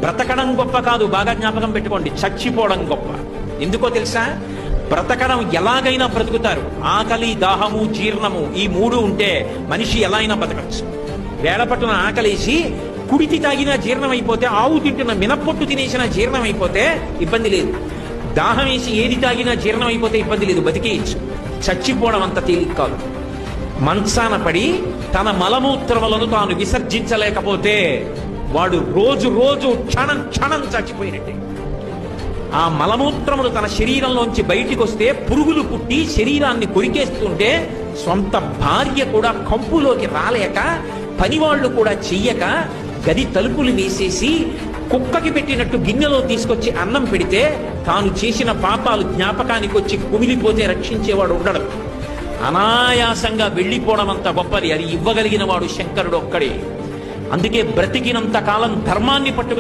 బ్రతకడం గొప్ప కాదు, బాగా జ్ఞాపకం పెట్టుకోండి, చచ్చిపోవడం గొప్ప. ఎందుకో తెలుసా? బ్రతకడం ఎలాగైనా బ్రతుకుతారు. ఆకలి, దాహము, జీర్ణము ఈ మూడు ఉంటే మనిషి ఎలా అయినా బ్రతకచ్చు. వేళపట్టున ఆకలేసి కుడితి తాగినా జీర్ణం అయిపోతే, ఆవు తింటున్న మినప్పొట్టు తినేసినా జీర్ణం అయిపోతే ఇబ్బంది లేదు. దాహం వేసి ఏది తాగినా జీర్ణం అయిపోతే ఇబ్బంది లేదు, బతికేయచ్చు. చచ్చిపోవడం అంత తేలిక కాదు. మంచాన పడి తన మలమూత్రములను తాను విసర్జించలేకపోతే వాడు రోజు రోజు క్షణం క్షణం చచ్చిపోయినట్టే. ఆ మలమూత్రములు తన శరీరంలోంచి బయటికి వస్తే పురుగులు పుట్టి శరీరాన్ని కొరికేస్తుంటే సొంత భార్య కూడా కంపులోకి రాలేక, పనివాళ్లు కూడా చెయ్యక, గది తలుపులు వేసేసి కుక్కకి పెట్టినట్టు గిన్నెలో తీసుకొచ్చి అన్నం పెడితే తాను చేసిన పాపాలు జ్ఞాపకానికి వచ్చి కుమిలిపోతే రక్షించేవాడు ఉండడు. అనాయాసంగా వెళ్ళిపోవడం అంత గొప్పది. అది ఇవ్వగలిగిన వాడు శంకరుడు ఒక్కడే. అందుకే బ్రతికినంత కాలం ధర్మాన్ని పట్టు